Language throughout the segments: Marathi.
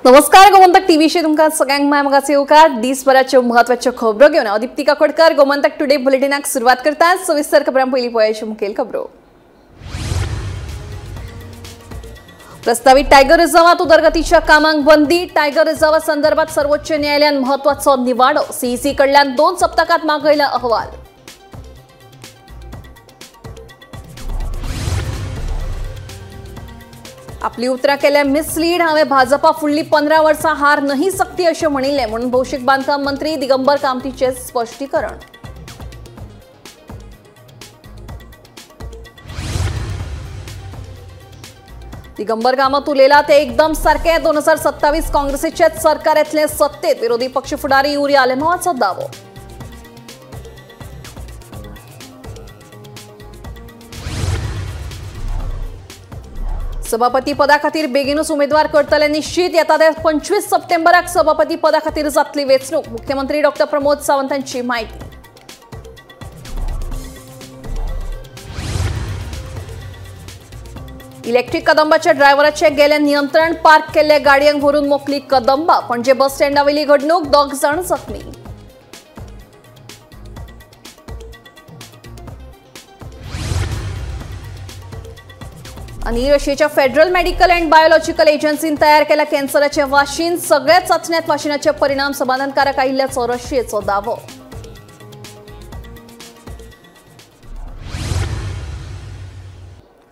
नमस्कार, गोमंतक टीव्हीशी तुमका सगळ्यांक मायमगाचे येवकार दिसभराच्यो महत्वाच्यो खबरो घेवन दीप्ती काकोडकर गोमंतक टुडे बुलेटिनाक सुरुवात करतात। सविस्तर खबरां पयली पळोवया मुखेल खबरो। प्रस्तावित टायगर रिझर्वात उदरगतीच्या कामांक बंदी। टायगर रिझर्वा संदर्भात सर्वोच्च न्यायालयान महत्वाचो निवाडो। सीईसी कडल्यान 2 सप्तकात मागयला अहवाल। आपली उतरां केल्या मिसलीड। हांवें भाजपा फुडली 15 वर्सां हार नाही सकती अशें म्हणिल्लें म्हणून भौशीक बांदकाम मंत्री दिगंबर कामतीचें स्पश्टीकरण। दिगंबर कामत उलयला ते एकदम सारखे। 2027 काँग्रेसीचेच सरकार येतलें सत्तेत, विरोधी पक्ष फुडारी युरी आलेमावाचो दावो। सभापती पदा खातीर बेगीनूच उमेदवार करतले निश्चित। येता ते 25 सप्टेंबराक सभापती पदा खातीर जातली वेंचणूक। मुख्यमंत्री डॉ. प्रमोद सावंतांची माहिती। इलेक्ट्रिक कदंबाच्या ड्रायव्हराचे गेले नियंत्रण। पार्क केल्ले गाडयांक व्हरून मोकली कदंबा। पणजे बस स्टँडावेली घडणूक, 2 जण जखमी। आणि रशियाच्या फेडरल मेडिकल अँड बायोलॉजिकल एजन्सीन तयार केल्या कॅन्सराचे वाशीन। सगळ्या चाचण्यांत वाशिनाचे परिणाम समाधानकारक आयिल्ल्याचो रशियेचो दावो।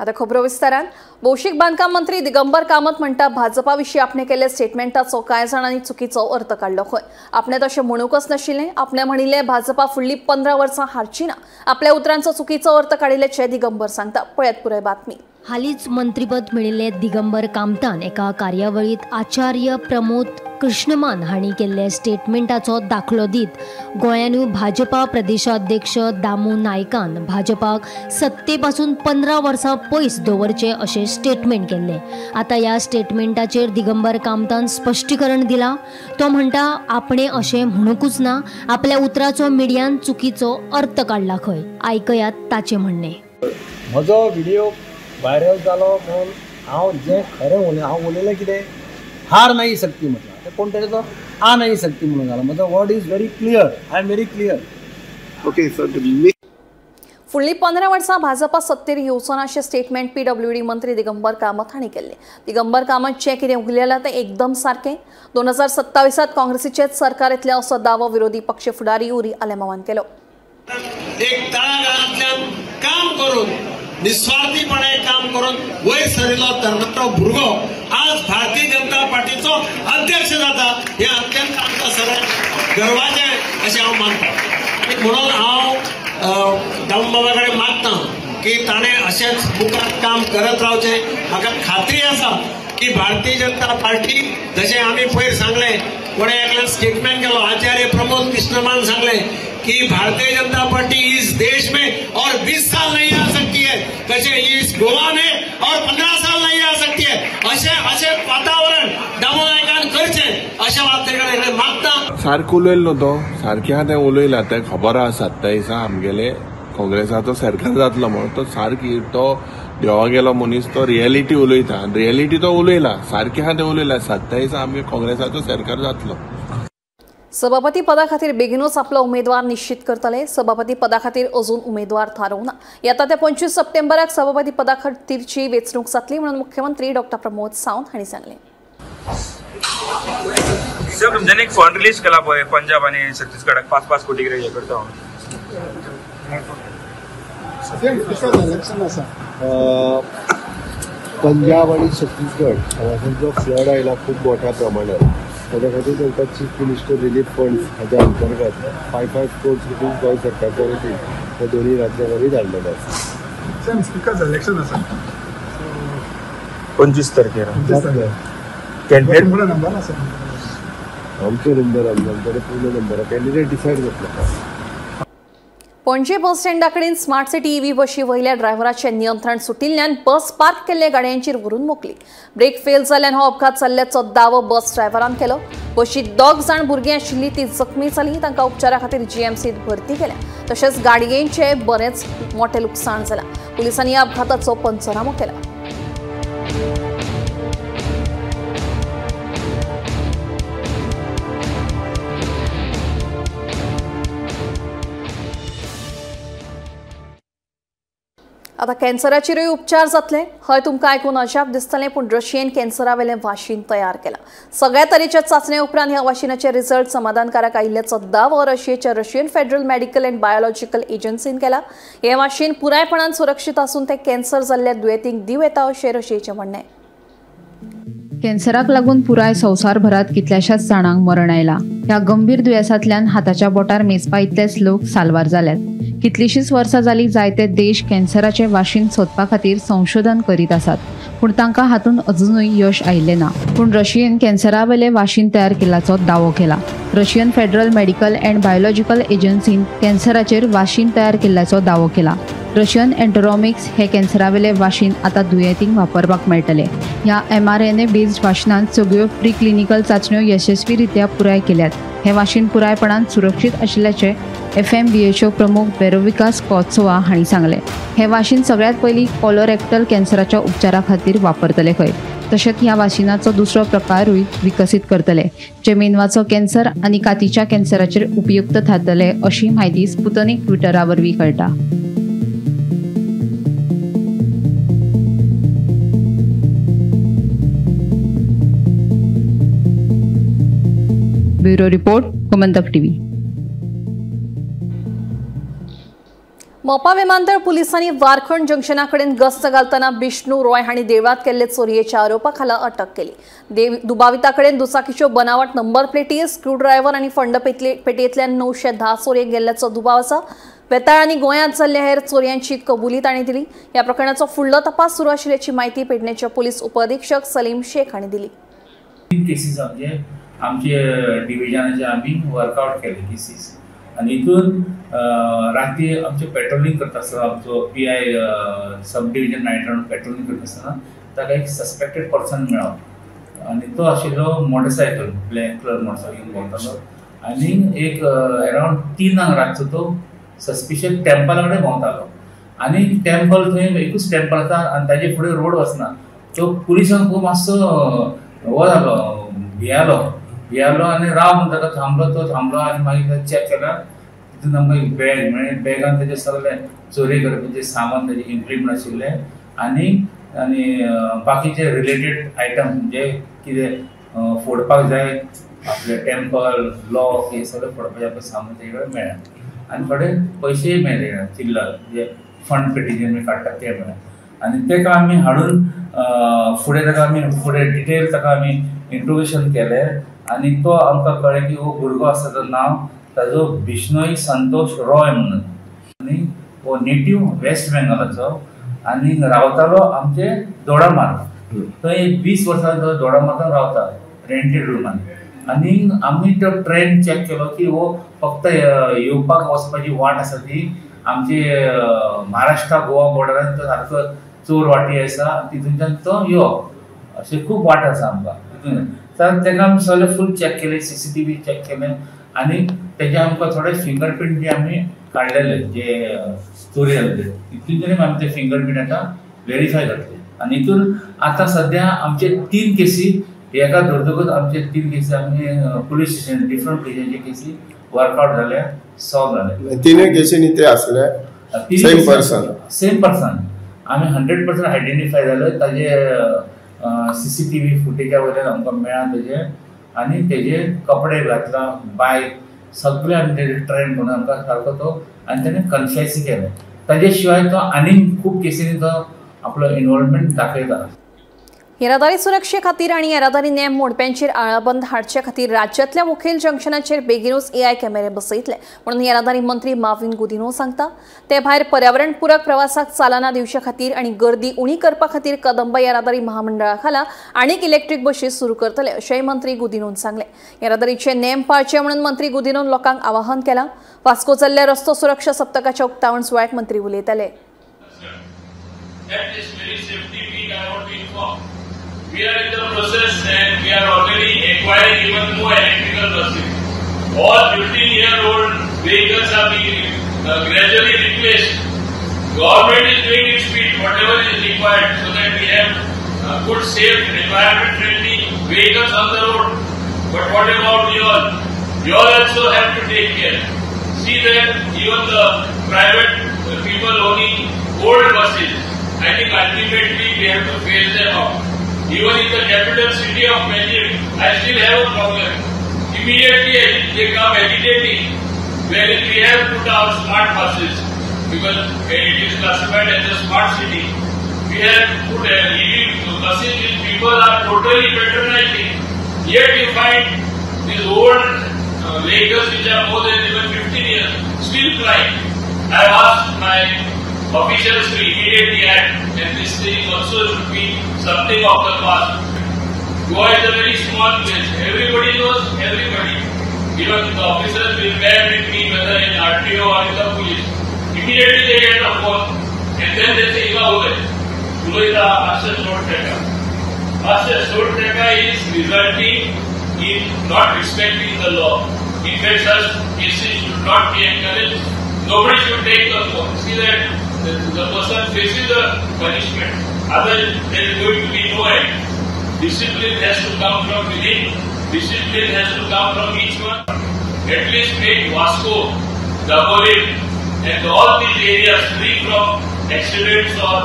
आता खबरो विस्तारान। भौशीक बांदकाम मंत्री दिगंबर कामत म्हणटा भाजपा विशीं आपणे केल्ले स्टेटमेंटाचो कांय जाणांनी चुकीचो अर्थ काढलो। खंय आपणे तशें म्हणूकच नाशिल्लें। आपणे म्हणिल्लें भाजपा फुडली 15 वर्सां हारची ना। आपल्या उतरांचो चुकीचो अर्थ काडिल्ल्याचें दिगंबर सांगता। पळयात पुराय बातमी। हालींच मंत्रीपद मेळिल्ले दिगंबर कामतान एका कार्यावळीत आचार्य प्रमोद कृष्णमान हांणी केल्ले स्टेटमेंटाचो दाखलो दीत गोंयांतूय भाजपा प्रदेशाध्यक्ष दामू नायकान भाजपाक सत्तेपासून 15 वर्सां पयस दवरचे अशें स्टेटमेंट केल्लें। आता ह्या स्टेटमेंटाचेर दिगंबर कामतान स्पश्टीकरण दिलां। तो म्हणटा आपणे अशें म्हणूकूच ना, आपल्या उतराचो मिडियान चुकीचो अर्थ काडला। खंय आयकयात ताचें म्हणणें। म्हजो व्हिडिओ व्हायरल जालो म्हणून हांव जें खरें हांव उलयलें कितें हार नाही सकती म्हटलं कोण तेजो आ नाही सकती म्हणून जालो। म्हजो word is very clear. I am very clear. Okay sir, फुडली 15 वर्सां भाजपा सत्तेर येवचो ना अशें स्टेटमेंट पीडब्ल्यूडी मंत्री दिगंबर कामत हांणी केल्लें। दिगंबर कामतचें कितें उलयलां तें एकदम सारकें। 2027 काँग्रेसीचेच सरकार येतलें असो दावो विरोधी पक्ष फुडारी युरी आलेमावान केलो। एक तळागाळांतल्यान काम करून निस्वार्थीपणे काम करून वयर सरिल्लो तरणाटो भुरगो आज भारतीय जनता पार्टीचो अध्यक्ष जाता हे अत्यंत आमकां सगळ्यांक गर्वाचें अशें हांव मानता। म्हणून हांव दामू बाबा कडेन मागता की ताणें अशेंच मुखार काम करत रावचें। म्हाका खात्री आसा की भारतीय जनता पार्टी जशें आमी पयर सांगलें, कोणे एकल्यान स्टेटमेंट केलो, आचार्य प्रमोद कृष्णमान सांगलें कि भारतीय जनता पार्टी इस देश में और 20 साल नहीं आ सकती है, कसे इस गोवा में और 15 साल नहीं आ सकती है। अशे वातावरण दामू नायकान करचे अशा वातावरणाकडे मागता। सारको उलयलो तो सारकें आहा तें उलयलां तें खबर आसा। 27 आमगेले काँग्रेसाचो सरकार जातलो म्हणून तो सारकी तो देवा गेलो मनीस तो रियलिटी उलयता। रियलिटी तो उलयला, सारकें आहा तें उलयलां। 27 आमगे काँग्रेसाचो सरकार जातलो। सभापती पदा खातीर बेगीनूच आपलो उमेदवार निश्चित करतले। सभापती पदा खातीर अजून उमेदवार थारावना। येता ते 25 सप्टेंबराक सभापती पदा खातीरची वेंचणूक जातली म्हणून मुख्यमंत्री डॉ. प्रमोद सावंत हांणी सांगलें। सर, तुमच्यानी एक फंड रिलीज केला पळय पंजाब आणि छत्तीसगडाक 5-5 कोटी कितें हे करता। पंजाब आणि छत्तीसगड हांगासर जो फ्लड आयला खूब मोठ्या प्रमाणात, ताच्या खातीर तांकां चीफ मिनिस्टर रिलीफ फंड हाच्या अंतर्गत 5 crores रुपीज गोंय सरकारच्या वतीन हे दोन्ही राज्यांनी धाडलेले आसा। स्पीकर इलेक्शन आसा 25 तारखेर कॅन्डिडेट नंबर आसा आमचो नंबर आमच्याकडे पूर्ण नंबर कॅन्डिडेट डिसायड जातलो। पणजे बस स्टँडा कडेन स्मार्ट सिटी ईव्ही बशी वयल्या ड्रायव्हराचें नियंत्रण सुटिल्ल्यान बस पार्क केल्ल्या गाडयांचेर व्हरून मोकली। ब्रेक फेल जाल्ल्यान हो अपघात जाल्ल्याचो दावो बस ड्रायव्हरान केलो। बशीत 2 जाण भुरगीं आशिल्लीं ती जखमी जालीं। तांकां उपचारा खातीर जीएमसीत भरती केल्या। तशेंच गाडयेचें बरेंच मोठें लुकसाण जालां। पुलिसांनी ह्या अपघाताचो पंचनामो केला। आता कॅन्सराचेरूय उपचार जातले हय तुमकां आयकून अजाप दिसतलें पूण रशियेन कॅन्सरावेलें वाशीन तयार केलां. सगळ्या तरेच्या चाचण्या उपरांत ह्या वाशिनाचे रिझल्ट समाधानकारक आयिल्ल्याचो दावो रशियेच्या Russian federal medical and biological एजन्सीन केला. हे वाशीन पुरायपणान सुरक्षीत आसून ते कॅन्सर जाल्ल्या दुयेंतींक दिव येता अशें रशियेचें म्हणणें. कॅन्सराक लागून पुराय संवसारभरात कितल्याशाच जाणांक मरण आयलां. ह्या गंभीर दुयेंसांतल्यान हाताच्या बोटार मेजपा इतलेच लोक साल्वार जाल्यात. कितलीशींच वर्सां जालीं जायते देश कॅन्सराचे वाशीन सोदपा खातीर संशोधन करीत आसात, पूण तांकां हातूंत अजुनूय यश आयिल्लें ना. पूण रशियेन कॅन्सरावेलें वाशीन तयार केल्याचो दावो केला. Russian federal medical and biological एजन्सीन कॅन्सराचेर वाशीन तयार केल्ल्याचो दावो केला. रशियन एंटरोमिक्स हे कॅन्सरावेले वाशीन आतां दुयेंतींक वापरपाक मेळटले. ह्या mRNA बेस्ड वाशिनांत सगळ्यो प्री क्लिनिकल चाचण्यो यशस्वीरित्या पुराय केल्यात. हे वाशीन पुरायपणान सुरक्षीत आशिल्ल्याचे FMBHO प्रमुख बेरोविका स्कॉत्सोवा हांणी सांगले. हे वाशीन सगळ्यात पयलीं कोलोरेक्टल कॅन्सराच्या उपचारा खातीर वापरतले खंय. तशेंच ह्या वाशिनाचो दुसरो प्रकारूय विकसीत करतले, जे मेंदवाचो कॅन्सर आनी कातीच्या कॅन्सराचेर उपयुक्त थारतले अशी माहिती स्पुतनिक ट्विटरा वरवीं कळटा. Bureau report, Gomantak TV. मोपा विमानतळ पुलिसांनी वारखंड जंक्शना कडेन गस्त घालतना बिष्णू रॉय हांणी देवळांत केल्ले चोरयेच्या आरोपा खाला अटक केली. दुबाविता कडेन दुचाकीच्यो बनावट नंबर प्लेटी, स्क्रूड्रायव्हर आनी फंड पेटयेंतल्यान 910 चोरयेक गेल्ल्याचो दुबाव आसा. वेताळांनी गोंयांत जाल्ल्या हेर चोरयांची कबुली तांणी दिली. ह्या प्रकरणाचो फुडलो तपास सुरू आशिल्ल्याची माहिती पेडणेचे पुलीस उपअधीक्षक सलीम शेख हांणी दिली. आमचे डिव्हिजनाचे आम्ही वर्कआउट केले केसीस आणि इथून रात्री आमचे पेट्रोलिंग करता आसतना आमचो PI सब डिव्हिजन नायट राउंड पेट्रोलिंग करता आसतना ताका एक सस्पेक्टेड पर्सन मेळ्ळो आनी तो आशिल्लो मोटरसायकल ब्लॅक कलर मोटरसायकल भोंवतालो आनी एक अराउंड 3 रातचो तो सस्पिशियस टेम्पला कडेन भोंवतालो आनी टेम्पल थंय एकूच टेम्पल आसा आनी ताजे फुडें रोड वचना. तो पुलिसांक खूब मातसो हो जालो भियालो आनी राव म्हणून ताका तो थांबलो आनी मागीर चॅक केला. तितून आमकां बॅग म्हणजे बॅगान तेजे सगळें चोरी करपाचें सामान तेजे इम्प्लिमेंट आशिल्लें आनी बाकीचे रिलेटेड आयटम जे कितें फोडपाक जाय आपले टेम्पल लॉक हे सगळें फोडपाचें आपलें सामान तेजे कडेन मेळ्ळें आनी थोडे पयशेय मेळ्ळे चिल्लर जे फंड पेटी जे आमी काडटात ते मेळ्ळे आनी तेका आमी हाडून फुडें ताका आमी फुडें डिटेल ताका आमी इंट्रोगेशन केलें आनी तो आमकां कळ्ळें की हो भुरगो आसा तो नांव ताजो बिश्नोई संतोष रॉय म्हणून आनी हो नेटीव वेस्ट बेंगॉलाचो आनी रावतालो आमचे दोडामार. थंय 20 वर्सां तो दोडामार्गान रावता रेंटेड रूमान आनी आमी तो ट्रेन चॅक केलो की हो फक्त येवपाक वचपाची वाट आसा ती आमची महाराष्ट्रा गोवा बॉर्डरान तो सारको चोर वाटी आसा तितूनच्यान तो यो अशें खूब वाट आसा आमकां तितून. तर तेका आमी सगळें फूल चॅक केलें CCTV चॅक केलें आनी तेजे आमकां थोडे फिंगरप्रिंट बी आमी काडलेले जे चोरी जाल्ले तितून आमी ते फिंगरप्रिंट आतां व्हेरीफाय करतले आनी हितून आतां सद्या आमचे 3 केसी एका धर्तकूच आमचे 3 केसी आमी पुलीस स्टेशन डिफरंट प्लेसांचे केसी वर्कआउट जाले सॉल्व जाले. 3 केसींनी ते आसले सेम पर्सन आमी 100% आयडेंटिफाय जाले. ताजे CCTV फुटेजा वयल्यान आमकां मेळ्ळा तेजे आनी तेजे कपडे घातला बायक सगळे आमी तेजे ट्रेन करून आमकां सारको तो आनी तेणें कन्फेस केलें. ताजे शिवाय तो आनीक खूब केसींनी तो आपलो इन्वॉल्वमेंट दाखयता. येरादारी सुरक्षे खातीर आनी येरादारी नेम मोडप्यांचेर आळाबंद हाडचे खातीर राज्यांतल्या मुखेल जंक्शनाचेर बेगीनूच AI कॅमेरे बसयतले म्हणून येरादारी मंत्री माविन गुदिन्हो सांगता. ते भायर पर्यावरण पूरक प्रवासाक चालना दिवचे खातीर आनी गर्दी उणी करपा खातीर कदंबा येरादारी महामंडळा खाला आनीक इलेक्ट्रीक बशी सुरू करतले अशेंय मंत्री गुदिन्होन सांगले. येरादारीचे नेम पाळचे म्हणून मंत्री गुदिन्होन लोकांक आवाहन केलां. वास्को जाल्ल्या रस्तो सुरक्षा सप्तकाच्या उक्तावण सुवाळ्याक मंत्री उलयताले. We are in the process and we are already acquiring even more electrical buses. All 15-year-old vehicles are being gradually replaced. Government is doing its bit, whatever is required, so that we have good, safe, environment-friendly vehicles on the road. But what about you all? You all also have to take care. See that even the private people owning old buses. I think ultimately we have to phase them out. Even in the capital city of Manjit, I still have a problem. Immediately they come agitating wherein we have put our smart buses because it is classified as a smart city. We have put EV buses which people are totally patronizing. Yet you find these old vehicles which are more than even 15 years still flying. I have asked my officials to immediately act, and this thing also should be something of the past. Goa is a very small place. Everybody knows everybody. Even the officers will bear with me whether in RTO or in the police. Immediately they get a phone, and then they say, Uloida Asher Soteka. Asher Soteka is resulting in not respecting the law. In fact, such cases should not be encouraged. Nobody should take the phone. See that the person faces the punishment. Otherwise, there is going to be no end. Discipline has to come from within. Discipline has to come from each one. At least make Vasco, Dabolim, and all these areas free from accidents or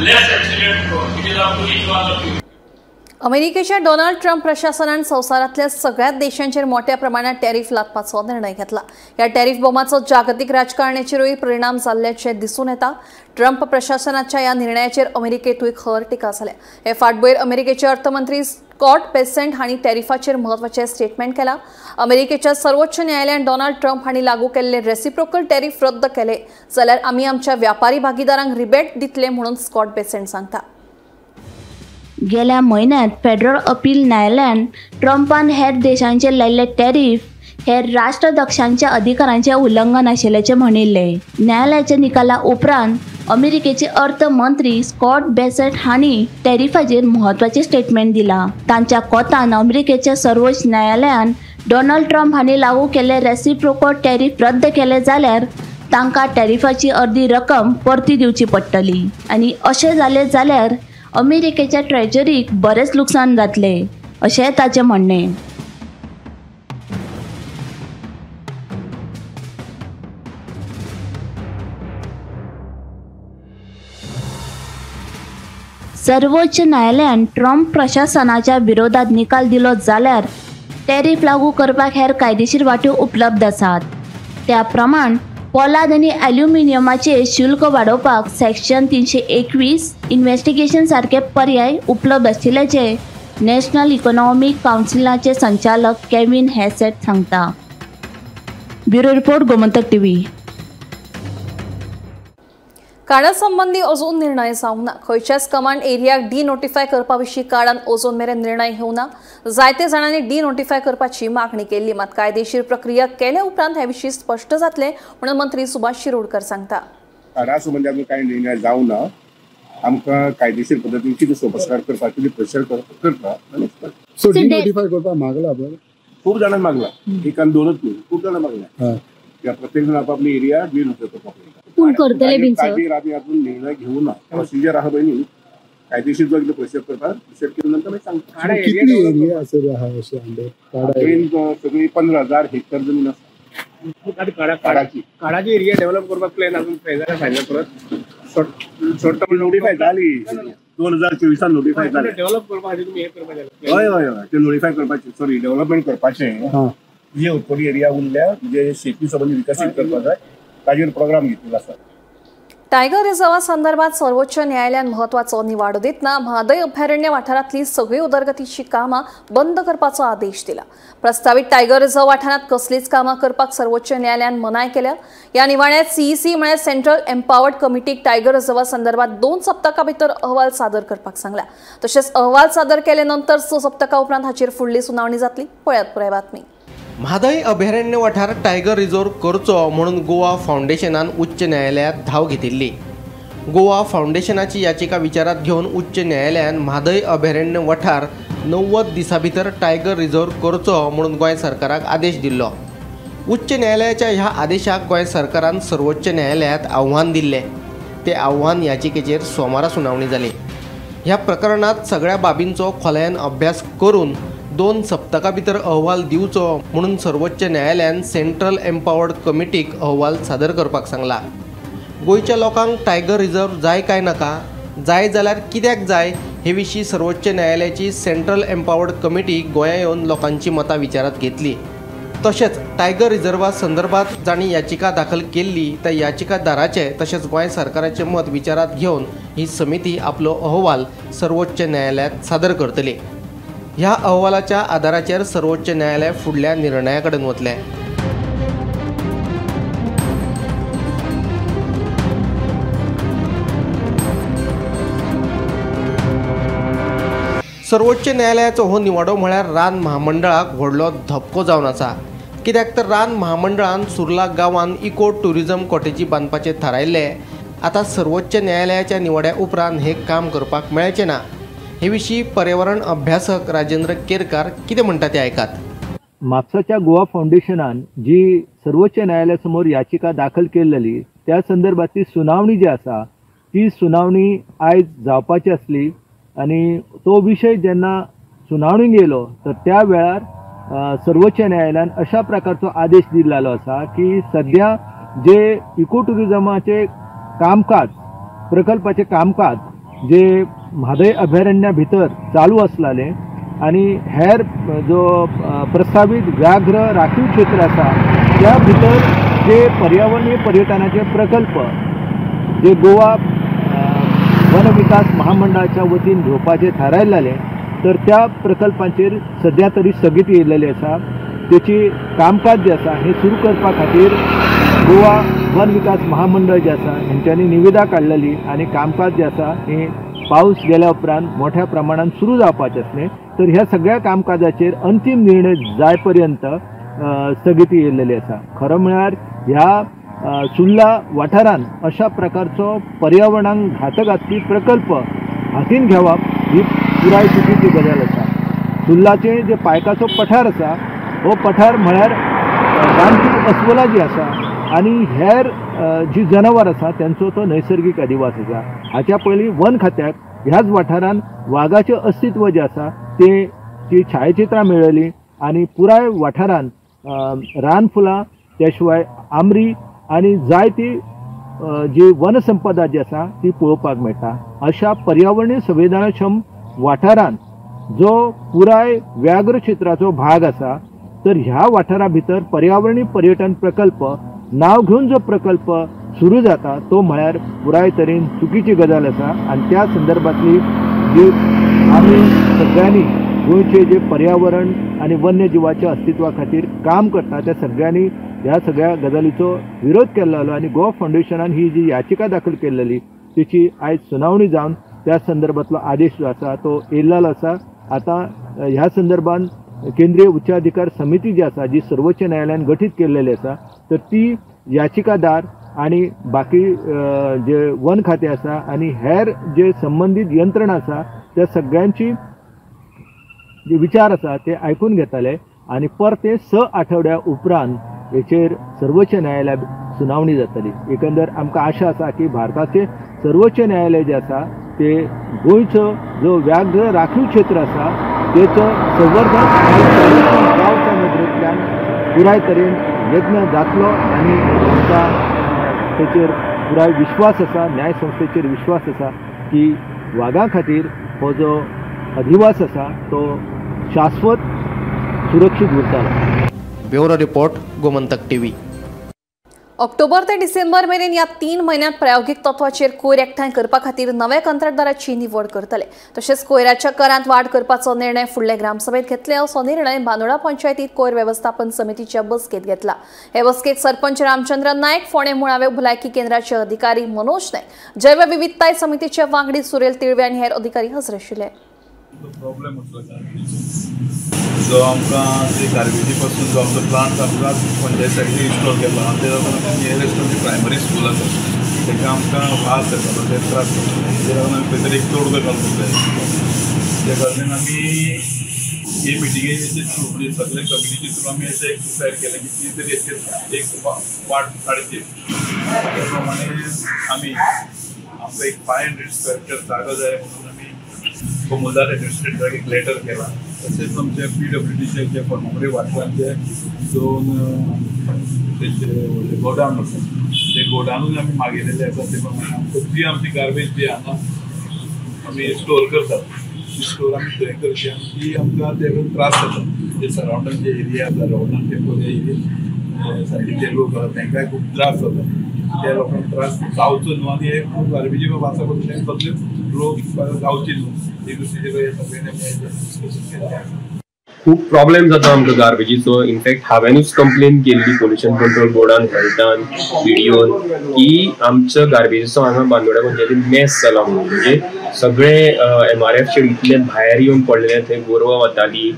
less accident prone. It is up to each one of you. अमेरिकेच्या डोनाल्ड ट्रम्प प्रशासनान संवसारातल्या सगळ्याच देशांचेर मोठ्या प्रमाणात टॅरिफ लादपाचो निर्णय घेतला. ह्या टॅरिफ बॉम्बाचो जागतीक राजकारणाचेरूय परिणाम जाल्ल्याचे दिसून येता. ट्रम्प प्रशासनाच्या ह्या निर्णयाचेर अमेरिकेतूय खर टिका जाल्या. हे फाटभुंयेर अमेरिकेचे अर्थमंत्री स्कॉट बेसेंट हांणी टॅरिफाचेर म्हत्वाचें स्टेटमेंट केलां. अमेरिकेच्या सर्वोच्च न्यायालयान डोनाल्ड ट्रम्प हांणी लागू केल्ले रेसिप्रोकल टॅरिफ रद्द केले जाल्यार आमी आमच्या व्यापारी भागीदारांक रिबेट दितले म्हणून स्कॉट बेसेंट सांगता. गेल्या म्हयन्यांत फेडरल अपील न्यायालयान ट्रम्पान हेर देशांचेर लायिल्ले टॅरिफ हे राष्ट्राध्यक्षांच्या अधिकारांचे उल्लंघन आशिल्ल्याचे म्हणिल्ले. न्यायालयाच्या निकाला उपरांत अमेरिकेचे अर्थ मंत्री स्कॉट बेसेंट हांणी टॅरिफाचेर म्हत्वाचें स्टेटमेंट दिलां. तांच्या कोतान अमेरिकेच्या सर्वोच्च न्यायालयान डोनाल्ड ट्रम्प हांणी लागू केल्ले रेसिप्रोकल टॅरिफ रद्द केले जाल्यार तांकां टॅरिफाची अर्दी रक्कम परती दिवची पडटली. आनी अशें जालें जाल्यार अमेरिकेच्या ट्रेजरीक बरेच लुकसाण जातले अशें ताचें म्हणणें. सर्वोच्च न्यायालयान ट्रम्प प्रशासनाच्या विरोधात निकाल दिलो जाल्यार टॅरिफ लागू करपाक हेर कायदेशीर वाट्यो उपलब्ध आसात. त्या प्रमाण पोलाद आनी ॲल्युमिनियमाचे शुल्क वाडोवपाक सेक्शन 321 इन्व्हेस्टिगेशन सारखे पर्याय उपलब्ध आशिल्ल्याचे नॅशनल इकॉनॉमिक कावन्सिलाचे संचालक केविन हॅसेट सांगता. Bureau report, Gomantak TV. कार्डा संबंधी अजून निर्णय जावंक ना. खंयच्याच कमांड एरियाक डिनोटिफाय करपा विशीं कार्डान अजून मेरेन निर्णय घेवंक ना. जायते जाणांनी डिनोटिफाय करपाची मागणी केल्ली, मात कायदेशीर प्रक्रिया केल्या उपरांत हे विशीं स्पश्ट जातले म्हणून मंत्री सुभाष शिरोडकर सांगता. कार्डा संबंधी आमकां कांय निर्णय जावंक ना. आमकां कायदेशीर पद्दतीन कितें सोपस्कार करपाक कितें प्रेशर करता सो डिनोटिफाय करपाक मागला. बरें, खूब जाणांनी मागला. एक आनी दोनच न्ही, खूब जाणां मागला. प्रत्येक जण आपापली एरिया डिनोटिफाय करपाक करतले बीन सर. आम्ही अजून निर्णय घेऊ ना. प्रोसिजर आहा बहिणी कायदेशीर जो एकदा प्रेशर करतात प्रेशर केल्यानंतर मी सांगतो किती एरिया असेल हा असे अंडे सगळी 15,000 हेक्टर जमीन असते. काडाची एरिया डेव्हलप करपाक प्लॅन अजून फायनल करत शॉर्ट टर्म नोटिफाय झाली 2024 नोटिफाय झाली. डेव्हलप करपाची तुम्ही हे करपाचे. हय हय हय, ते नोटिफाय करपाचे, सॉरी डेव्हलपमेंट करपाचे. जे उत्तरी एरिया उरल्या म्हणजे शेती संबंधी विकसीत करपाक जाय ताजेर प्रोग्राम घेतलेलो आसा. टायगर रिझर्वा संदर्भात सर्वोच्च न्यायालयान म्हत्वाचो निवाडो दितना म्हादय अभयारण्य वाठारांतली सगळी उदरगतीची कामां बंद करपाचो आदेश दिला. प्रस्तावित टायगर रिझर्व वाठारांत कसलीच कामां करपाक सर्वोच्च न्यायालयान मनाय केल्या. ह्या निवाड्यात सीईसी म्हळ्यार सेंट्रल एम्पावर्ड कमिटीक टायगर रिझर्वा संदर्भात 2 सप्तकां भितर अहवाल सादर करपाक सांगला. तशेंच अहवाल सादर केले नंतर 6 सप्तकां उपरांत हाचेर फुडली सुनावणी जातली. पळयात पुराय बातमी. म्हादय अभयारण्य वाठार टायगर रिझर्व करचो म्हणून गोवा फाउंडेशनान उच्च न्यायालयात धाव घेतिल्ली. गोवा फाउंडेशनाची याचिका विचारात घेवन उच्च न्यायालयान म्हादय अभयारण्य वाठार 90 दिसां भितर टायगर रिझर्व करचो म्हणून गोंय सरकाराक आदेश दिल्लो. उच्च न्यायालयाच्या ह्या आदेशाक गोंय सरकारान सर्वोच्च न्यायालयात आव्हान दिल्लें. ते आव्हान याचिकेचेर सोमारा सुनावणी जाली. ह्या प्रकरणात सगळ्या बाबींचो खोलयान अभ्यास करून 2 सप्तकां भितर अहवाल दिवचो म्हणून सर्वोच्च न्यायालयान सेंट्रल एम्पावर्ड कमिटीक अहवाल सादर करपाक सांगला. गोंयच्या लोकांक टायगर रिझर्व जाय काय नाका, जाय जाल्यार कित्याक जाय हे विशीं सर्वोच्च न्यायालयाची सेंट्रल एम्पावर्ड कमिटी गोंया येवन लोकांची मतां विचारात घेतली. तशेंच टायगर रिझर्वा संदर्भात जाणी याचिका दाखल केल्ली त्या याचिकादाराचे तशेंच गोंय सरकाराचे मत विचारात घेवन ही समिती आपलो अहवाल सर्वोच्च न्यायालयात सादर करतली. ह्या अहवालाच्या आदाराचेर सर्वोच्च न्यायालय फुडल्या निर्णया कडेन वतलें. सर्वोच्च न्यायालयाचो हो निवाडो म्हळ्यार रान महामंडळाक व्हडलो धपको जावन आसा. कित्याक तर रान महामंडळान सुर्ला गांवांत इको टुरिजम कॉटेजी बांदपाचें थारायल्ले. आतां सर्वोच्च न्यायालयाच्या निवाड्या उपरांत हे काम करपाक मेळचें ना. हे विशीं पर्यावरण अभ्यासक राजेंद्र केरकार कितें म्हणटा तें आयकात. म्हापसाच्या गोवा फाउंडेशनान जी सर्वोच्च न्यायालया समोर याचिका दाखल केल्ली त्या संदर्भातली सुनावणी जी आसा ती सुनावणी आयज जावपाची आसली आनी तो विशय जेन्ना सुनावणेक येयलो तर त्या वेळार सर्वोच्च न्यायालयान अशा प्रकारचो आदेश दिल्लो आसा की सध्या जे इको टुरिजमाचे कामकाज प्रकल्पाचे कामकाज जे म्हादय अभयारण्या भितर चालू आसलेले आनी हेर जो प्रस्तावित व्याघ्र राखीव क्षेत्र आसा त्या भितर जे पर्यावरणीय पर्यटनाचे प्रकल्प जे गोवा वन विकास महामंडळाच्या वतीन घेवपाचे थारायल्ले तर त्या प्रकल्पांचेर सध्या तरी स्थगिती येयलेली आसा. त्याची कामकाज जे आसा हे सुरू करपा खातीर गोवा वन विकास महामंडळ जे आसा हेंच्यांनी निविदा काडलेली आनी कामकाज जे आसा हे पावस गेल्या उपरांत मोठ्या प्रमाणात सुरू जावपाचें आसलें. तर ह्या सगळ्या कामकाजाचेर अंतीम निर्णय जाय पर्यंत स्थगिती येयलेली आसा. खरं म्हळ्यार ह्या सुर्ला वाठारांत अशा प्रकारचो पर्यावरणाक घातक आसपी प्रकल्प हातीन घेवप ही पुराय चुकीची गजाल आसा. सुर्लाचें जे पायकाचो पठार आसा हो पठार म्हळ्यार रानटी अस्वलां जी आसा आनी हेर जी जनावर आसा त्यांचो तो नैसर्गीक अधिवास आसा. हाच्या पयलीं वन खात्याक ह्याच वाठारांत वाघाचें अस्तित्व जें आसा ती छायाचित्रां मेळयलीं आनी पुराय वाठारांत रानफुलां त्या शिवाय आमरी आनी जायती जी वनसंपदा जी आसा ती पळोवपाक मेळटा. अशा पर्यावरणीय संवेदनक्षम वाठारांत जो पुराय व्याघ्र क्षेत्राचो भाग आसा तर ह्या वाठारा भितर पर्यावरणीय पर्यटन प्रकल्प नांव घेवन जो प्रकल्प सुरू जाता तो म्हळ्यार पुराय तरेन चुकीची गजाल आसा. आनी त्या संदर्भातली जी आमी सगळ्यांनी गोंयचे जे पर्यावरण आनी वन्यजीवाच्या अस्तित्वा खातीर काम करता त्या सगळ्यांनी ह्या सगळ्या गजालीचो विरोध केल्लो आनी गोवा फाउंडेशनान ही जी याचिका दाखल केल्ली तिची आयज सुनावणी जावन त्या संदर्भातलो आदेश जो आसा तो येयल्लो आसा. आतां ह्या संदर्भान केंद्रीय उच्चाधिकार समिती जी आसा जी सर्वोच्च न्यायालयान गठीत केल्लेली आसा तर ती याचिकादार आनी बाकी जे वन खातें आसा आनी हेर जे संबंधीत यंत्रणा आसा त्या सगळ्यांची जे विचार आसा ते आयकून घेतले आनी परते 6 आठवड्या उपरांत हेचेर सर्वोच्च न्यायालयात सुनावणी जातली. एकंदर आमकां आशा आसा की भारताचे सर्वोच्च न्यायालय जे आसा ते गोंयचो जो व्याघ्र राखीव क्षेत्र आसा तेचो संवर्धन गांवच्या नदरेंतल्यान पुराय तरेन यत्न जातलो आनी आमकां तेचेर पुराय विश्वास आसा, न्याय संस्थेचेर विश्वास आसा की वाघां खातीर हो जो अधिवास आसा तो शाश्वत सुरक्षीत उरतलो. Bureau report Gomantak TV. October ते डिसेंबर मेरेन ह्या 3 म्हयन्यांत प्रायोगीक तत्वाचेर कोयर एकठांय करपा खातीर नव्या कंत्राटदाराची निवड करतले. तशेंच कोयराच्या करांत वाड करपाचो निर्णय फुडले ग्रामसभेत घेतले. असो निर्णय बांदोडा पंचायतीत कोयर वेवस्थापन समितीच्या बसकेत घेतला. हे बसकेत सरपंच रामचंद्र नायक, फोंडे मुळावे भलायकी केंद्राचे अधिकारी मनोज नायक, जैव विविधताय समितीचे वांगडी सुरेल तिळवे आनी हेर अधिकारी हजर आशिल्ले. प्रॉब्लेम जो आमकां ते गार्बेजी पासून जो आमचो प्लांट आमकां पंचायतीसाठी इन्स्टॉल केला आनी ते प्रायमरी स्कूल आसा ताका आमकां वाज जातालो ते त्रास जाता. ते लागून आमी खंय तरी एक तोडगो घालूंक जाय. त्या कारणान आमी हे मिटिंगेचे थ्रू म्हणजे सगळे कमिटीचे थ्रू आमी अशें एक डिसायड केलें की ती तरी एक वाट काडची. त्या प्रमाणे आमी आमकां एक 500 स्क्वेअर मीटर जागा जाय म्हणून आमी कोमुलदार एडमिनिस्ट्रेटराक एक लेटर केला. तशेंच आमचे PWDचे जे फर्मागुडी वाठारांचे 2 तेचे गोडाऊन आसा ते ते गोडाऊन आम्ही मागितलेले आसा ते प्रमाणे जी आमची गार्बेज जी हांगा आमी स्टोर करतात ती स्टोर आमी थंय करची आनी ती आमकां तेका त्रास जाता जे सरावंडान जे एरिया आसा सरावंडान टेंपोर एरिया सायडीचे लोक आसा तांकांय खूब त्रास जाता त्या लोकांक त्रास जावचो न्हू आनी हे खूब गार्बेजी बाबा आसा पळय ते सगळे लोक जावचे न्हू एक दुसरे सगळ्यांनी डिस्कशन केलें खूप प्रॉब्लेम जाता आमकां गार्बेजीचो इनफॅक्ट हांवेनूच कंप्लेन केल्ली पोल्युशन कंट्रोल बोर्डान हेल्थान व्हिडिओन की आमच्या गार्बेजीचो हांगा बांदोड्या पंचायतीन मेस जाला म्हणून म्हणजे सगळे MRF इतले भायर येवन पडलेले थंय गोरवां वताली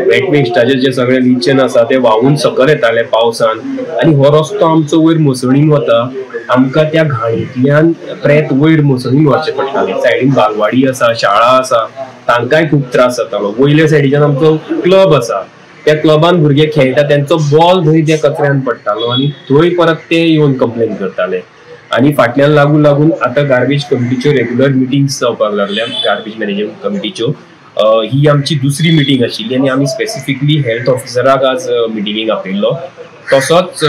वेट वेस्टाचे जे सगळे लिचन आसा ते व्हांवून सकयल येताले पावसान आनी हो रस्तो आमचो वयर मसणीन वता आमकां त्या घाणींतल्यान प्रेत वयर मसणीन वचचें पडटालें सायडीन बालवाडी आसा शाळा आसा तांकांय खूब त्रास जातालो वयल्या सायडीच्यान आमचो क्लब आसा त्या क्लबान भुरगे खेळटा त्यांचो बॉल थंय त्या कचऱ्यान पडटालो आनी थंय परत ते येवन कंप्लेन करताले आनी फाटल्यान लागून आतां गार्बेज कमिटीच्यो रेग्युलर मिटिंग्स जावपाक लागल्या गार्बेज मॅनेजमेंट कमिटीच्यो ही आमची दुसरी मिटींग आशिल्ली आनी आमी स्पेसिफिकली हेल्थ ऑफिसराक आज मिटिंगेक आपयल्लो तसोच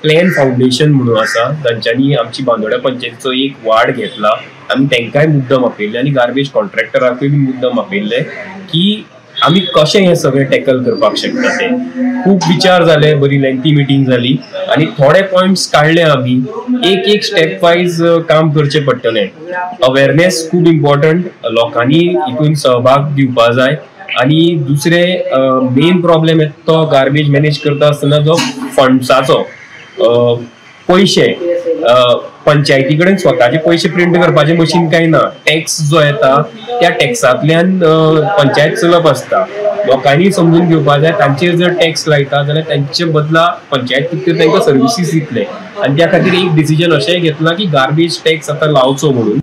प्लॅन फाउंडेशन म्हणून आसा तांच्यांनी आमची बांदोड्या पंचायतीचो एक वार्ड घेतला आमी तांकांय मुद्दम आपयल्ले आनी गार्बेज कॉन्ट्रॅक्टराकूय बी मुद्दम आपयल्ले की आमी कशें हें सगळें टॅकल करपाक शकता ते खूब विचार जाले बरी लेंथी मिटींग जाली आनी थोडे पॉयंट्स काडले आमी एक स्टेप वायज काम करचें पडटलें अवेरनेस खूब इम्पॉर्टंट लोकांनी हितून सहभाग दिवपा जाय आनी दुसरे मेन प्रॉब्लेम येता तो गार्बेज मॅनेज करता आसतना जो फंड्साचो पैसे पंचायती कडेन स्वताचे पैसे प्रिंट करपाचे मशीन काय ना टॅक्स जो येता त्या टॅक्सांतल्यान पंचायत चलप आसता लोकांनी समजून घेवपा जाय तांचेर जर टॅक्स लायता जाल्यार तांचे बदला पंचायत कितें तांकां सर्विसीस दितले आनी त्या खातीर एक डिसिजन अशेंय घेतला की गार्बेज टॅक्स आतां लावचो म्हणून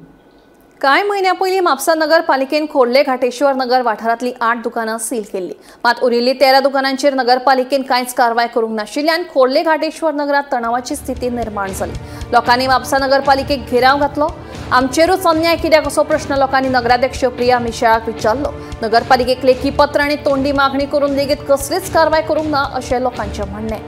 कांय म्हयन्या पयलीं म्हापसा नगरपालिकेन खोर्ले घाटेश्वर नगर वाठारांतली 8 दुकानां सील केल्ली मात उरिल्ली 13 दुकानांचेर नगरपालिकेन कांयच कारवाय करूंक नाशिल्ल्यान खोर्ले घाटेश्वर नगरात तणावाची स्थिती निर्माण जाली लोकांनी म्हापसा नगरपालिकेक घेराव घातलो आमचेरूच अन्याय कित्याक असो प्रश्न लोकांनी नगराध्यक्ष प्रिया मिशाळाक विचारलो नगरपालिकेक लेखी पत्र आनी तोंडी मागणी करून लेगीत कसलीच कारवाय करूंक ना अशें लोकांचें म्हणणें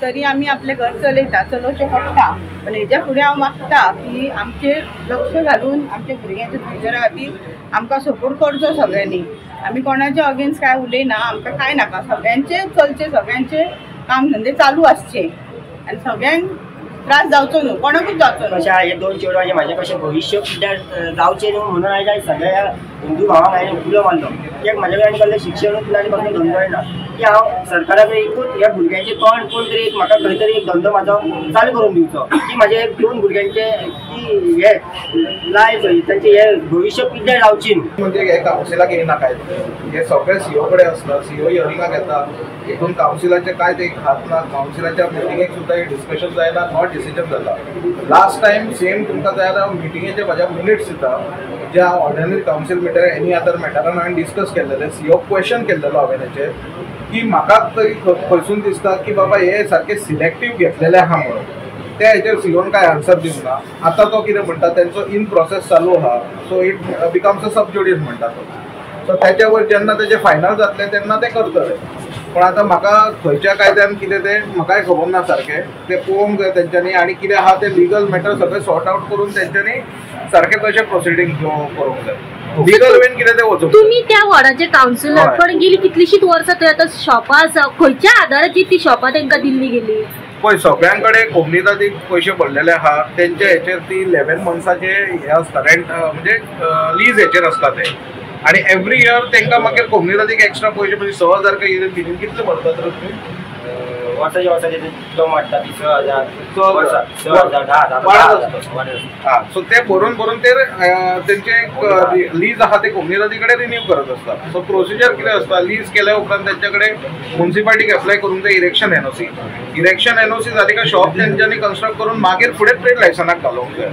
तरी आम्ही आपले घर चलोवचें पडटा पण हेच्या फुडें हांव मागता की आमचेर लक्ष घालून आमच्या भुरग्यांच्या फ्युचरा खातीर आमकां सपोर्ट करचो सगळ्यांनी आमी कोणाच्या अगेन्स्ट काय उलयना आमकां काय नाका सगळ्यांचे चलचे सगळ्यांचे काम धंदे चालू आसचे आनी सगळ्यांक त्रास जावचो न्हू कोणाकूच जावचो न्हू अशें हे दोन चेडवांचे म्हाजें कशें भविश्य पिड्ड्यार जावचें न्हू म्हणून हांवें सगळ्या हिंदू भावांक हांवें उलो मारलो कित्याक म्हाजे कडेन कसलें शिक्षणूच ना आनी कसलो धंदो येना की हांव सरकाराक एकूच ह्या भुरग्यांचें तोंड कोण तरी एक म्हाका खंय तरी एक धंदो म्हाजो चालू करून दिवचो की म्हाजे दोन भुरग्यांचे की हे लायफ तांचे हे भविश्य पिड्ड्यार जावची न्हू म्हणजे हे कावन्सिलाक येयना काय हे सगळे सीओ कडेन आसता सीओ हियरिंगाक येता हितून कावन्सिलाचे काय ते खात ना कावन्सिलाच्या मिटिंगेक सुद्दां हे डिस्कशन जायना नॉट डिसिजन जाता लास्ट टायम सेम तुमकां जाय जाल्यार मिटिंगेचे म्हाज्या मिनिट्स दिता जे हांव ऑर्डिनरी कावन्सिल मिटर एनी अदर मॅटरान हांवें डिस्कस केल्लेले सीओ क्वेश्चन केल्लेलो हांवें हेचेर की म्हाका तरी खंयसून दिसता की बाबा हे सारके सिलेक्टीव घेतलेले आहा म्हणून त्या हेचेर सीओन काय आन्सर दिवंक ना आतां तो कितें म्हणटा तेंचो इन प्रोसेस चालू आहा सो इट बिकम्स अ सब जुडिस म्हणटा तो सो त्याच्या वयर जेन्ना तेजें फायनल जातलें तेन्ना ते करतले पण आतां म्हाका खंयच्या कायद्यान कितें तें म्हाकाय खबर ना सारकें तें पळोवंक जाय तेंच्यांनी आनी कितें आहा तें लिगल मॅटर सगळें सॉर्ट आउट करून तेंच्यांनी सारकें तशें प्रोसिडींग करूंक जाय लिगल वेन कितें तें वचूंक तुम्ही त्या वॉर्डाचे कावन्सिलर पण गेली कितलीशीच वर्सां थंय आतां शॉपां आसा खंयच्या आदाराचेर ती शॉपां तांकां दिल्ली गेली पळय सगळ्यां कोमनितातीक पयशे पडलेले आहा तेंच्या हेचेर ती 11 मंथ्साचे हे आसता रेंट म्हणजे लीज हेचेर आसता ते आणि एवरी इयर तांकां मागीर कोमनितातीक एक्स्ट्रा पयशे म्हणजे 6,000 कितें कितले भरतात तर वर्साचे तो वाडटा 20,000 10,000 सो ते भरून ते त्यांचे लीज आहा ते कोमनीराजीकडे रिन्यू करत असतात. सो प्रोसिजर कितें आसता, लीज केल्या उपरांत त्यांच्याकडे म्युन्सिपाल्टीक एप्लाय करून ते इरेक्शन एनओसी जाली का शॉप तेंच्यांनी कन्स्ट्रक्ट करून मागीर फुडें ट्रेड लायसनाक घालूंक जाय.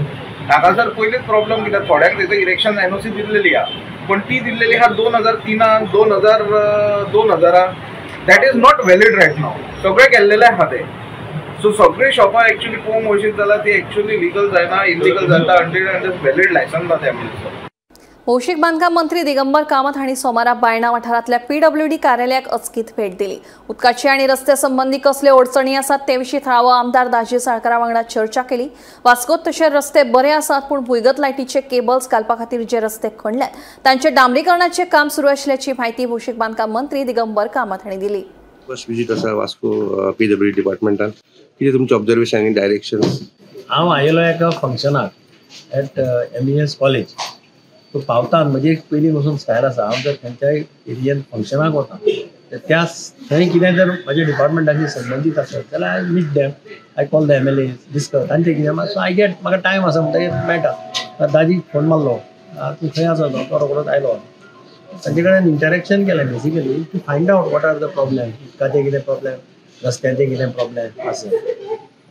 हाका जर पयलींच प्रॉब्लेम कित्याक थोड्यांक तेजो इरेक्शन एनओसी दिल्लेली आहा, पण ती दिल्लेली आहा 2003 2000 that is not valid right now. सगळे केल्लेले आहा ते. सो सगळी शॉपां एक्चुअली पळोवंक वचशीत जाल्यार ती एक्चुअली लीगल जायना, इलिगल जाता अंटील व्हॅलिड लायसन ना त्या मिल्साक. भौशीक बांदकाम मंत्री दिगंबर कामत हांणी सोमारा बायणा वाठारांतल्या PWD कार्यालयाक अचकीत भेट दिली. उदकाची आनी रस्ते संबंधी कसल्यो अडचणी आसात ते विशीं थळावो आमदार दाजी साळकारा वांगडा चर्चा केली. वास्कोत तशे रस्ते बरे आसात, पूण भुंयगत लायटीचे केबल्स घालपा खातीर जे रस्ते खणल्यात तांचे डांबरीकरणाचे काम सुरू आशिल्ल्याची म्हायती भौशीक बांदकाम मंत्री दिगंबर कामत हांणी दिली. फर्स्ट विजीट आसा वास्को PWD डिपार्टमेंटान. कितें तुमचे ऑब्जर्वेशन आनी डायरेक्शन्स? हांव आयलो एका फंक्शनाक एट MES कॉलेज. तो पावता म्हजी एक पयलीं पासून स्टायल आसा, हांव जर खंयच्याय एरियेन फंक्शनाक वता त्या थंय कितें जर म्हाज्या डिपार्टमेंटाशी संबंदीत आसत जाल्यार I meet them, I call the MLA discuss तांचे कितें. सो आय गेट म्हाका टायम आसा म्हणटकीर मेळटा. दाजी फोन मारलो, तूं खंय आसा तो रोखडोच आयलो. तांचे कडेन इंटरेक्शन केलें basically to find out what are the problem, उदकाचे कितें प्रॉब्लेम, रस्त्याचे कितें प्रॉब्लेम आसा.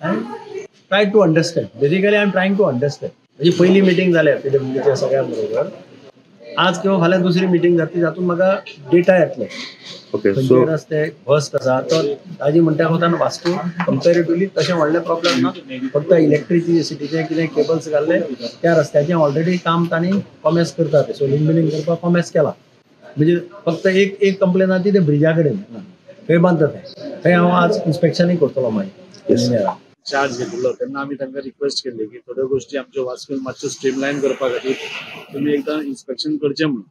I try to understand. Basically I am trying to understand. म्हणजे पहिली मिटींग जाल्या PWDच्या सगळ्यां बरोबर. आज किंवा फाल्यां दुसरी मिटींग जातली, तातूंत म्हाका डेटा येतलो. खंयचे रस्ते फस्ट आसा तो ताजी म्हणटा कोतान वास्को कंपेरेटिवली तशें व्हडलें प्रॉब्लेम ना. फक्त इलेक्ट्रिसिटीचे कितें केबल्स घाल्ले त्या रस्त्याचें ऑलरेडी काम तांणी कॉमेस करता ते सोलिंग बिलिंग करपाक कॉमेस केला. म्हणजे फक्त एक कंप्लेन आसा ती ते ब्रिजा कडेन थंय बांदता थंय हांव आज इन्स्पेक्शनूय करतलो मागीर. चार्ज घेतिल्लो तेन्ना आमी तांकां रिक्वेस्ट केल्ली की थोड्यो गोष्टी आमच्यो वास्कोन मातश्यो स्ट्रीमलायन करपा खातीर तुमी एकदां इन्स्पेक्शन करचें म्हणून.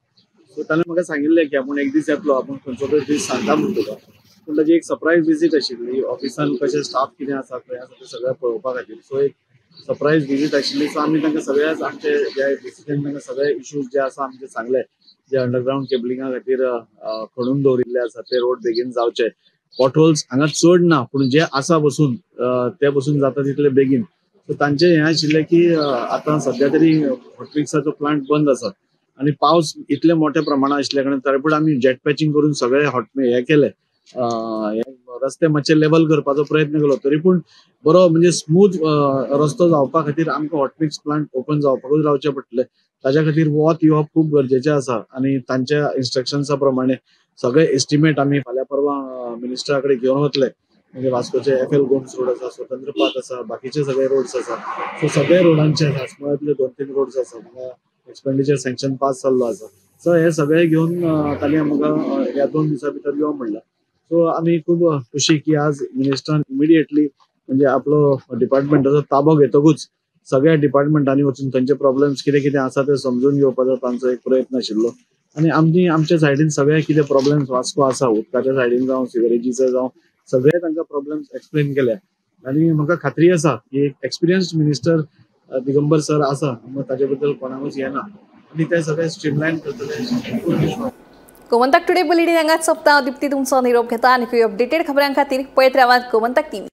सो ताणें म्हाका सांगिल्लें की आपूण एक दीस येतलो, आपूण खंयचो तरी दीस सांगता म्हूण तुका. पूण ताची एक सरप्रायज विजीट आशिल्ली ऑफिसान, कशें स्टाफ कितें आसा खंय आसा तें सगळें पळोवपा खातीर. सो एक सरप्रायज विजीट आशिल्ली. सो आमी तांकां सगळ्याच आमचे जे डिसिजन तांकां सगळे इश्यूज जे आसा आमचे सांगले, जे अंडरग्रावंड केबलिंगा खातीर खणून दवरिल्ले आसा ते रोड बेगीन जावचे. पॉटहोल्स हांगा चड ना, पूण जे आसा बसून ते बसून जाता तितले बेगीन. सो तांचे हें आशिल्लें की आतां सद्या तरी हॉटमिक्साचो प्लांट बंद आसा आनी पावस इतले मोठ्या प्रमाणात आशिल्ल्या कारणान तारे आमी जेट पॅचिंग करून सगळे हे केले, रस्ते मातशे लेवल करपाचो प्रयत्न केलो. तरी पूण बरो म्हणजे स्मूथ रस्तो जावपा खातीर आमकां हॉटमिक्स प्लांट ओपन जावपाकूच रावचें पडटलें. ताच्या खातीर वत येवप खूब गरजेचें आसा आनी तांच्या इन्स्ट्रक्शन्सा प्रमाणे सगळे एस्टिमेट आमी फाल्यां परवां मिनिस्टरा कडेन घेवन वतले. म्हणजे वास्कोचे FL गोम्स रोड आसा, स्वतंत्र पाथ आसा, बाकीचे सगळे रोड्स आसा. सो सगळे रोडांचे आसमळ्यांतले 2-3 रोड्स आसा एक्सपेंडिचर सँक्शन पास जाल्लो आसा. सो हे सगळे घेवन तांणी आमकां ह्या 2 दिसां भितर यो म्हणला. सो आमी खूब खुशी की आज मिनिस्टरान इमिडिएटली म्हणजे आपलो डिपार्टमेंटाचो ताबो घेतकूच सगळ्या डिपार्टमेंटांनी वचून तांचे प्रॉब्लेम्स कितें कितें आसा ते समजून घेवपाचो तांचो एक प्रयत्न आशिल्लो. आनी आमच्या सायडीन सगळे कितें प्रॉब्लेम्स वास्को आसा उदकाच्या सायडीन जावं सिवरेजीचे जावं सगळे तांकां प्रॉब्लेम्स एक्सप्लेन केले. आनी म्हाका खात्री आसा की एक एक्सपिरियन्स्ड मिनिस्टर दिगंबर सर आसा, ताचे बद्दल कोणाकूच येना आनी ते सगळे स्ट्रीमलायन करतले. गोमंतक टुडे बुलेटिन हांगाच सोंपता. दिप्ती तुमचो निरोप घेता. आनी अपडेटेड खबरां खातीर पळयत रावात गोमंतक TV.